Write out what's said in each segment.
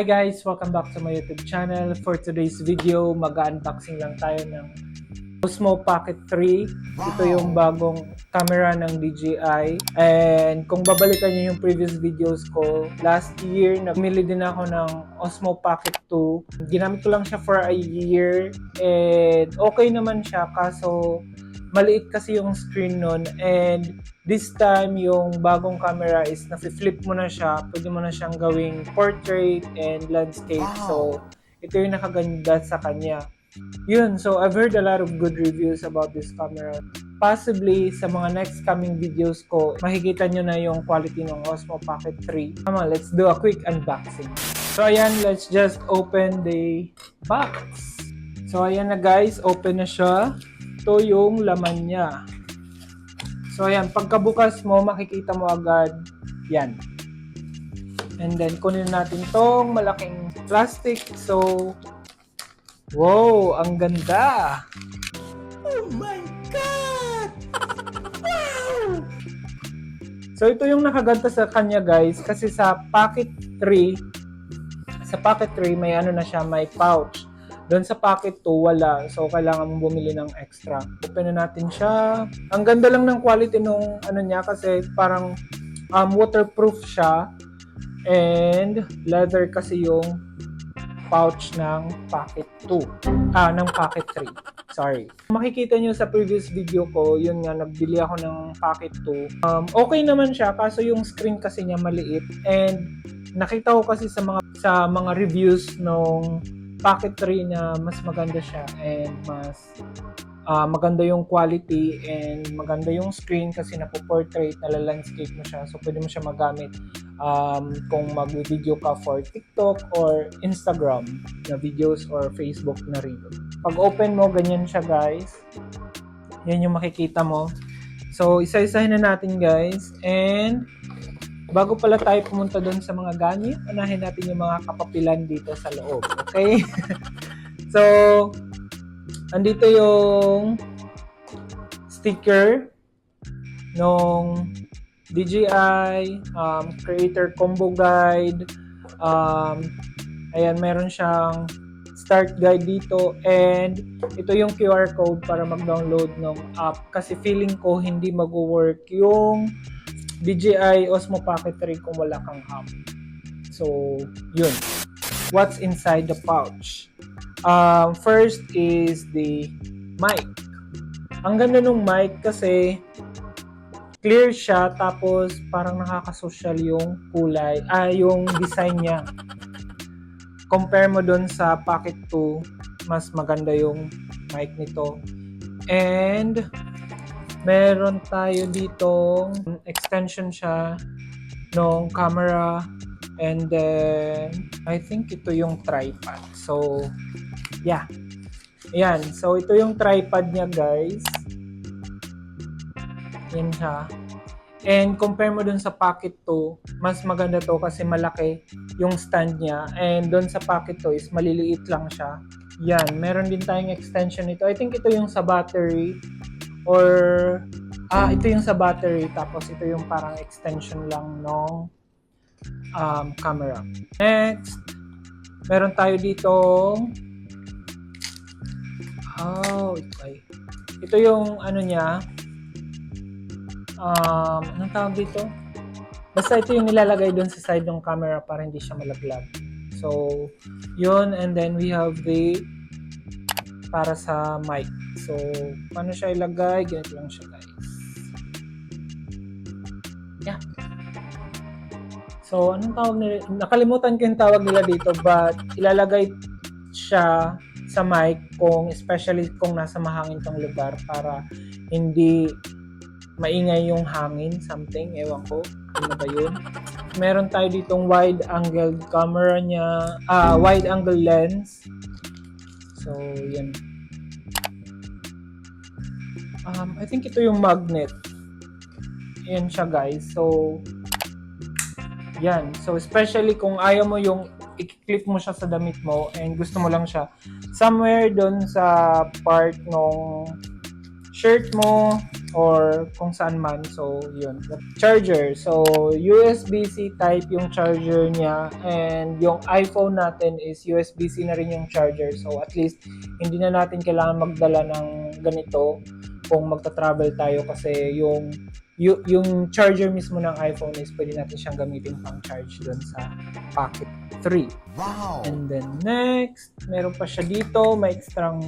Hi guys! Welcome back to my YouTube channel. For today's video, mag-unboxing lang tayo ng Osmo Pocket 3. Ito yung bagong camera ng DJI. And kung babalikan niyo yung previous videos ko, last year, nagmili din ako ng Osmo Pocket 2. Ginamit ko lang siya for a year. And okay naman siya, kaso maliit kasi yung screen nun. And this time, yung bagong camera is nafi-flip mo na siya. Pwede mo na siyang gawing portrait and landscape. So, ito yung nakaganda sa kanya. Yun, so I've heard a lot of good reviews about this camera. Possibly, sa mga next coming videos ko, makikita nyo na yung quality ng Osmo Pocket 3. Come on, let's do a quick unboxing. So, ayan, let's just open the box. So, ayan na guys, open na siya. Ito yung laman niya. So, ayan, pagkabukas mo, makikita mo agad yan. And then, kunin natin tong malaking plastic. So, wow, ang ganda! Oh my God! Wow! So, ito yung nakaganda sa kanya, guys. Kasi sa Pocket 3, may ano na siya, may pouch. Doon sa Pocket 2, wala. So, kailangan mong bumili ng extra. Open na natin siya. Ang ganda lang ng quality nung ano niya kasi parang waterproof siya. And leather kasi yung pouch ng Pocket 2. Ng Pocket 3. Sorry. Makikita nyo sa previous video ko, yun nga, nagbili ako ng Pocket 2. Okay naman siya, kaso yung screen kasi niya maliit. And nakita ko kasi sa mga reviews nung Pocket 3 na mas maganda siya and mas maganda yung quality and maganda yung screen kasi napo-portrait, nala-landscape mo siya. So, pwede mo siya magamit kung mag-video ka for TikTok or Instagram na videos or Facebook na rin. Pag open mo, ganyan siya guys. Yan yung makikita mo. So, isa-isahin na natin guys. And bago pala tayo pumunta doon sa mga gamit, unahin natin yung mga kapapilan dito sa loob. Okay? So, andito yung sticker nung DJI Creator Combo Guide. Ayan, meron siyang start guide dito. And ito yung QR code para mag-download ng app. Kasi feeling ko hindi mag-work yung DJI Osmo Pocket 3 kung wala kang app. So, yun. What's inside the pouch? First is the mic. Ang ganda ng mic kasi clear siya tapos parang nakaka-social yung kulay, yung design niya. Compare mo dun sa Pocket 2, mas maganda yung mic nito. And meron tayo ditong extension siya ng camera. And then, I think ito yung tripod. So, yeah. Ayan. So, ito yung tripod niya, guys. Yan siya. And compare mo dun sa Pocket 2, mas maganda to kasi malaki yung stand niya. And dun sa Pocket 2 is maliliit lang siya. Yan. Meron din tayong extension nito. I think ito yung sa battery. Or, ito yung sa battery. Tapos ito yung parang extension lang ng camera. Next, meron tayo dito. Ito yung ano niya. Anong tawag dito? Basta ito yung nilalagay dun sa side ng camera para hindi siya malaglag. So, yun. And then we have the para sa mic. So, paano siya ilagay? Ganito lang siya, guys. Yeah. So, anong tawag nila? Nakalimutan ko yung tawag nila dito, but ilalagay siya sa mic especially kung nasa mahangin tong lugar para hindi maingay yung hangin, something. Ewan ko. Ano ba yun? Meron tayo ditong wide angle camera niya. Wide angle lens. So, yan. I think ito yung magnet. Yan siya guys. So, yan. So, especially kung ayaw mo yung i-clip mo siya sa damit mo and gusto mo lang siya somewhere doon sa part ng shirt mo or kung saan man. So, yun. Charger. So, USB-C type yung charger niya, and yung iPhone natin is USB-C na rin yung charger. So, at least, hindi na natin kailangan magdala ng ganito kung magta-travel tayo, kasi yung charger mismo ng iPhone is pwede natin siyang gamitin pang charge dun sa Pocket 3. Wow! And then next, meron pa siya dito, may extrang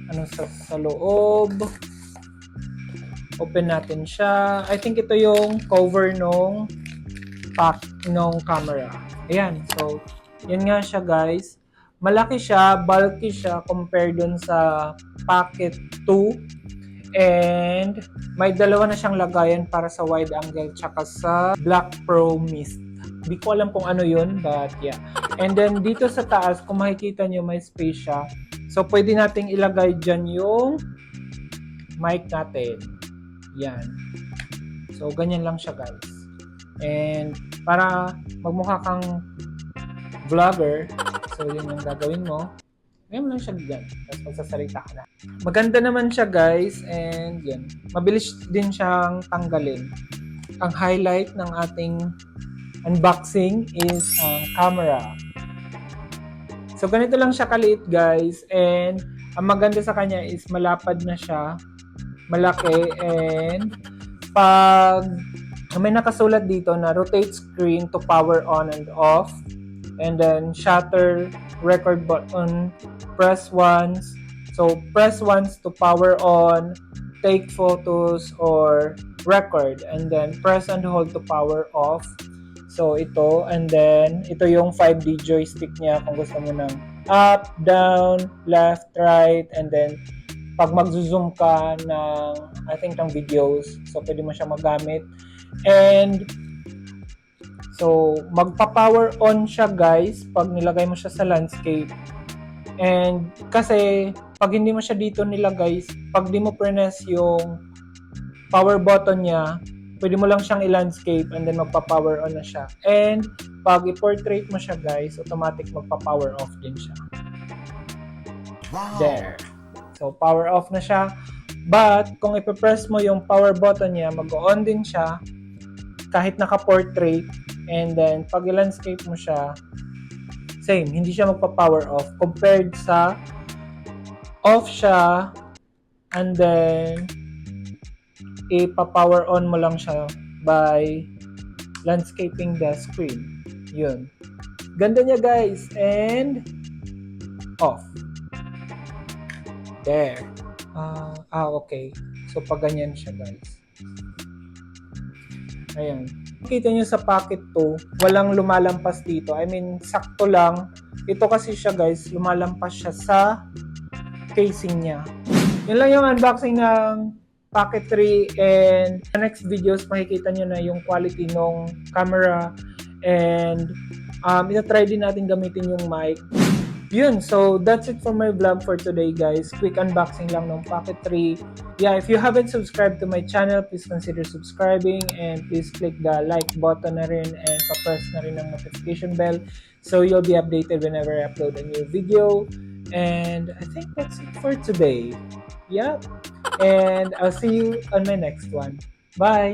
sa loob. Open natin siya. I think ito yung cover nung camera. Ayan. So, yan nga siya, guys. Malaki siya, bulky siya compared dun sa Pocket 2. And may dalawa na siyang lagayan para sa wide angle tsaka sa Black Pro Mist. Hindi ko alam kung ano yun, but yeah. And then dito sa taas, kung makikita nyo, may space siya. So, pwede nating ilagay dyan yung mic natin. Yan. So, ganyan lang siya, guys. And para magmukha kang vlogger, so yun yung gagawin mo. Ngayon lang siya dyan. Tapos magsasalita ka na. Maganda naman siya, guys. And yan. Mabilis din siyang tanggalin. Ang highlight ng ating unboxing is ang camera. So, ganito lang siya kaliit, guys. And ang maganda sa kanya is malapad na siya. Malaki. And pag may nakasulat dito na rotate screen to power on and off. And then shutter, record button, press once. So, press once to power on, take photos, or record. And then press and hold to power off. So, ito. And then, ito yung 5D joystick niya kung gusto mo ng up, down, left, right. And then, pag mag-zoom ka ng, I think, ng videos, so pwede mo siya magamit. And, so, magpa-power on siya, guys, pag nilagay mo siya sa landscape. And, kasi, pag hindi mo siya dito nilagay, pag di mo press yung power button niya, pwede mo lang siyang i-landscape and then magpa-power on na siya. And, pag i-portrait mo siya, guys, automatic magpa-power off din siya. Wow! There. So, power off na siya. But, kung ipipress mo yung power button niya, mag-on din siya kahit naka-portrait. And then, pag i-landscape mo siya, same, hindi siya magpa-power off. Compared sa off siya, and then, ipa-power on mo lang siya by landscaping the screen. Yun. Ganda niya, guys. And, off. There. Okay. So, pag ganyan siya, guys. Ayan. Kita nyo sa Pocket 2, walang lumalampas dito. I mean, sakto lang. Ito kasi siya, guys, lumalampas siya sa casing niya. Yun lang yung unboxing ng Pocket 3, and the next videos makikita nyo na yung quality ng camera, and ita-try din natin gamitin yung mic. Yun, so that's it for my vlog for today, guys. Quick unboxing lang ng Pocket 3. Yeah, if you haven't subscribed to my channel, please consider subscribing, and please click the like button na rin and pa-press na rin ang notification bell so you'll be updated whenever I upload a new video. And I think that's it for today. Yep. And I'll see you on my next one. Bye!